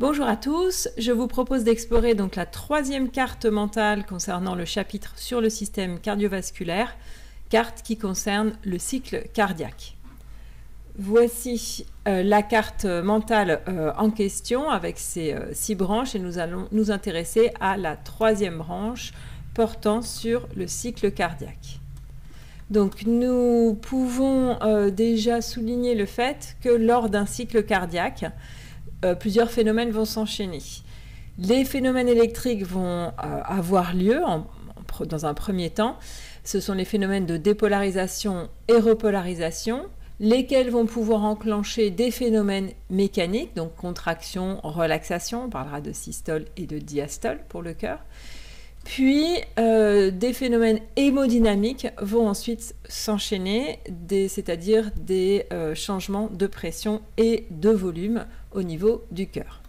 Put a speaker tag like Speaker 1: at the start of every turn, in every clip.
Speaker 1: Bonjour à tous, je vous propose d'explorer donc la troisième carte mentale concernant le chapitre sur le système cardiovasculaire, carte qui concerne le cycle cardiaque. Voici la carte mentale en question avec ses 6 branches et nous allons nous intéresser à la troisième branche portant sur le cycle cardiaque. Donc nous pouvons déjà souligner le fait que lors d'un cycle cardiaque, plusieurs phénomènes vont s'enchaîner. Les phénomènes électriques vont avoir lieu dans un premier temps. Ce sont les phénomènes de dépolarisation et repolarisation, lesquels vont pouvoir enclencher des phénomènes mécaniques, donc contraction, relaxation, on parlera de systole et de diastole pour le cœur. Puis des phénomènes hémodynamiques vont ensuite s'enchaîner, c'est-à-dire des changements de pression et de volume au niveau du cœur.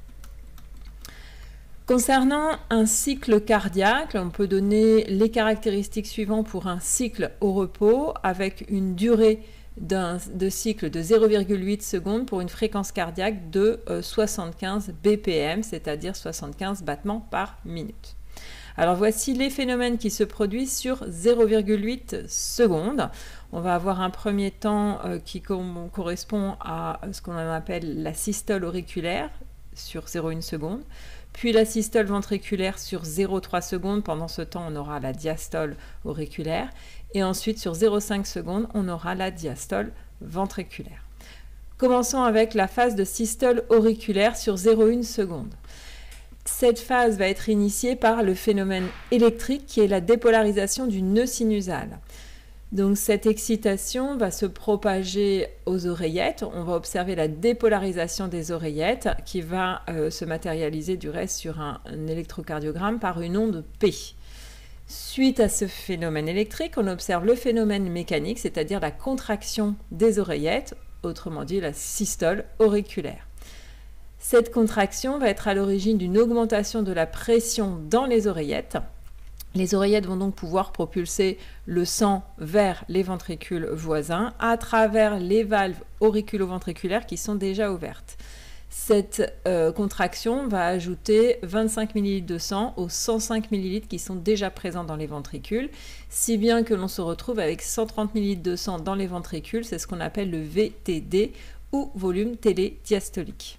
Speaker 1: Concernant un cycle cardiaque, on peut donner les caractéristiques suivantes pour un cycle au repos avec une durée de cycle de 0,8 secondes pour une fréquence cardiaque de 75 BPM, c'est-à-dire 75 battements par minute. Alors voici les phénomènes qui se produisent sur 0,8 secondes. On va avoir un premier temps qui correspond à ce qu'on appelle la systole auriculaire sur 0,1 seconde, puis la systole ventriculaire sur 0,3 secondes. Pendant ce temps, on aura la diastole auriculaire et ensuite sur 0,5 secondes, on aura la diastole ventriculaire. Commençons avec la phase de systole auriculaire sur 0,1 seconde. Cette phase va être initiée par le phénomène électrique qui est la dépolarisation du nœud sinusal. Donc cette excitation va se propager aux oreillettes. On va observer la dépolarisation des oreillettes qui va se matérialiser du reste sur un électrocardiogramme par une onde P. Suite à ce phénomène électrique, on observe le phénomène mécanique, c'est-à-dire la contraction des oreillettes, autrement dit la systole auriculaire. Cette contraction va être à l'origine d'une augmentation de la pression dans les oreillettes. Les oreillettes vont donc pouvoir propulser le sang vers les ventricules voisins à travers les valves auriculo-ventriculaires qui sont déjà ouvertes. Cette contraction va ajouter 25 ml de sang aux 105 ml qui sont déjà présents dans les ventricules, si bien que l'on se retrouve avec 130 ml de sang dans les ventricules, c'est ce qu'on appelle le VTD ou volume télédiastolique.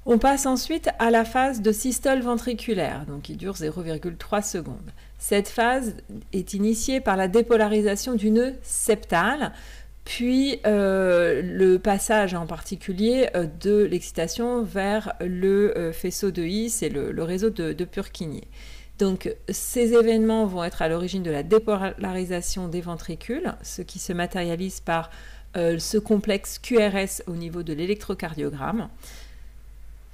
Speaker 1: On passe ensuite à la phase de systole ventriculaire, donc qui dure 0,3 secondes. Cette phase est initiée par la dépolarisation du nœud septal, puis le passage en particulier de l'excitation vers le faisceau de His et le réseau de Purkinje. Donc ces événements vont être à l'origine de la dépolarisation des ventricules, ce qui se matérialise par ce complexe QRS au niveau de l'électrocardiogramme.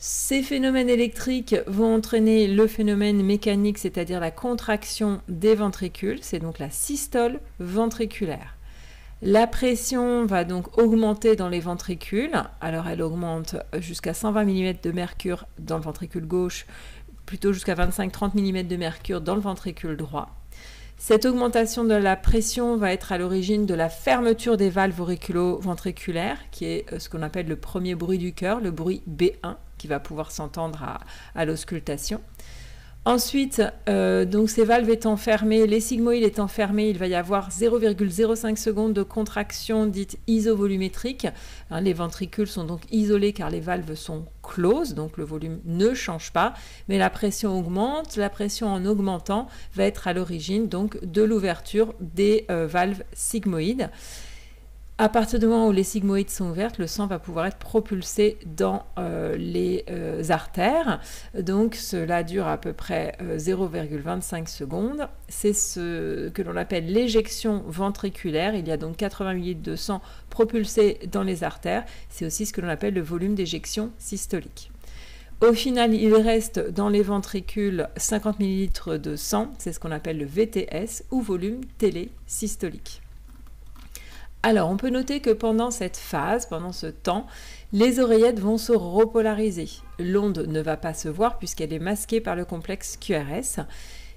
Speaker 1: Ces phénomènes électriques vont entraîner le phénomène mécanique, c'est-à-dire la contraction des ventricules, c'est donc la systole ventriculaire. La pression va donc augmenter dans les ventricules, alors elle augmente jusqu'à 120 mm de mercure dans le ventricule gauche, plutôt jusqu'à 25-30 mm de mercure dans le ventricule droit. Cette augmentation de la pression va être à l'origine de la fermeture des valves auriculo-ventriculaires, qui est ce qu'on appelle le premier bruit du cœur, le bruit B1, qui va pouvoir s'entendre à l'auscultation. Ensuite, donc ces valves étant fermées, les sigmoïdes étant fermés, il va y avoir 0,05 secondes de contraction dite isovolumétrique. Les ventricules sont donc isolés car les valves sont closes, donc le volume ne change pas, mais la pression augmente. La pression en augmentant va être à l'origine donc de l'ouverture des valves sigmoïdes. À partir du moment où les sigmoïdes sont ouvertes, le sang va pouvoir être propulsé dans les artères. Donc cela dure à peu près 0,25 secondes. C'est ce que l'on appelle l'éjection ventriculaire. Il y a donc 80 ml de sang propulsé dans les artères. C'est aussi ce que l'on appelle le volume d'éjection systolique. Au final, il reste dans les ventricules 50 ml de sang. C'est ce qu'on appelle le VTS ou volume télésystolique. Alors, on peut noter que pendant cette phase, pendant ce temps, les oreillettes vont se repolariser. L'onde ne va pas se voir puisqu'elle est masquée par le complexe QRS.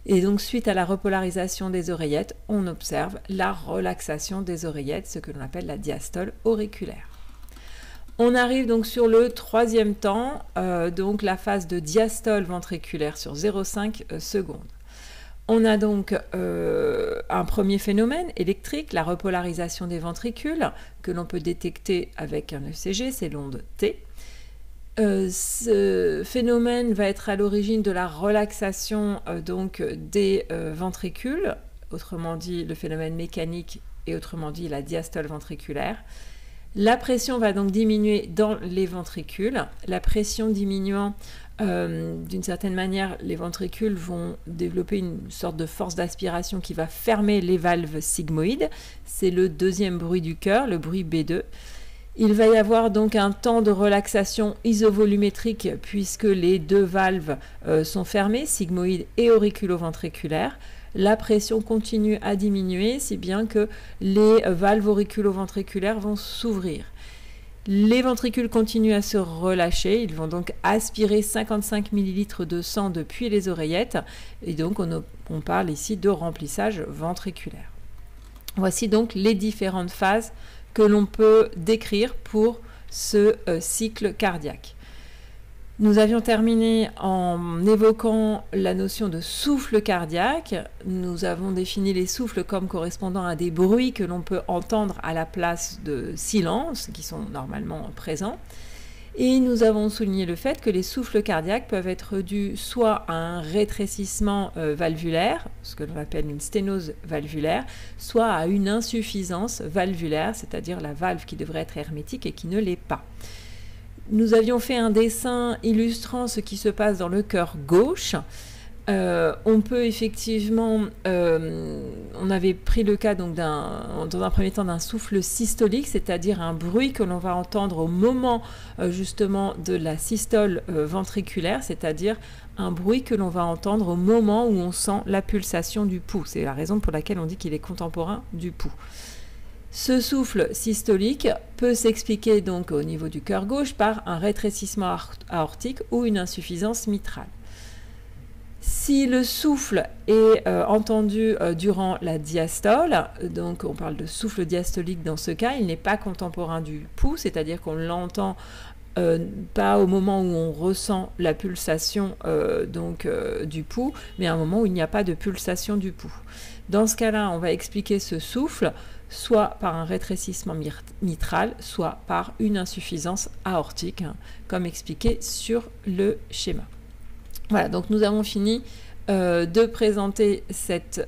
Speaker 1: Et donc, suite à la repolarisation des oreillettes, on observe la relaxation des oreillettes, ce que l'on appelle la diastole auriculaire. On arrive donc sur le troisième temps, donc la phase de diastole ventriculaire sur 0,5 secondes. On a donc un premier phénomène électrique, la repolarisation des ventricules, que l'on peut détecter avec un ECG, c'est l'onde T. Ce phénomène va être à l'origine de la relaxation donc des ventricules, autrement dit le phénomène mécanique et autrement dit la diastole ventriculaire. La pression va donc diminuer dans les ventricules. La pression diminuant, d'une certaine manière, les ventricules vont développer une sorte de force d'aspiration qui va fermer les valves sigmoïdes. C'est le deuxième bruit du cœur, le bruit B2. Il va y avoir donc un temps de relaxation isovolumétrique puisque les deux valves sont fermées, sigmoïde et auriculo-ventriculaire. La pression continue à diminuer, si bien que les valves auriculo-ventriculaires vont s'ouvrir. Les ventricules continuent à se relâcher, ils vont donc aspirer 55 ml de sang depuis les oreillettes, et donc on parle ici de remplissage ventriculaire. Voici donc les différentes phases que l'on peut décrire pour ce cycle cardiaque. Nous avions terminé en évoquant la notion de souffle cardiaque. Nous avons défini les souffles comme correspondant à des bruits que l'on peut entendre à la place de silence, qui sont normalement présents. Et nous avons souligné le fait que les souffles cardiaques peuvent être dus soit à un rétrécissement valvulaire, ce que l'on appelle une sténose valvulaire, soit à une insuffisance valvulaire, c'est-à-dire la valve qui devrait être hermétique et qui ne l'est pas. Nous avions fait un dessin illustrant ce qui se passe dans le cœur gauche. On peut effectivement, on avait pris le cas donc dans un premier temps d'un souffle systolique, c'est-à-dire un bruit que l'on va entendre au moment justement de la systole ventriculaire, c'est-à-dire un bruit que l'on va entendre au moment où on sent la pulsation du pouls. C'est la raison pour laquelle on dit qu'il est contemporain du pouls. Ce souffle systolique peut s'expliquer donc au niveau du cœur gauche par un rétrécissement aortique ou une insuffisance mitrale. Si le souffle est entendu durant la diastole, donc on parle de souffle diastolique dans ce cas, il n'est pas contemporain du pouls, c'est-à-dire qu'on l'entend pas au moment où on ressent la pulsation du pouls, mais à un moment où il n'y a pas de pulsation du pouls. Dans ce cas-là, on va expliquer ce souffle soit par un rétrécissement mitral, soit par une insuffisance aortique, comme expliqué sur le schéma. Voilà, donc nous avons fini de présenter cette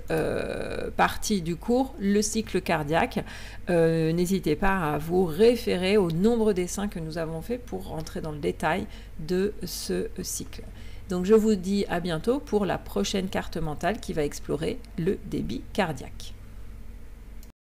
Speaker 1: partie du cours, le cycle cardiaque. N'hésitez pas à vous référer au nombre dessins que nous avons fait pour rentrer dans le détail de ce cycle. Donc je vous dis à bientôt pour la prochaine carte mentale qui va explorer le débit cardiaque.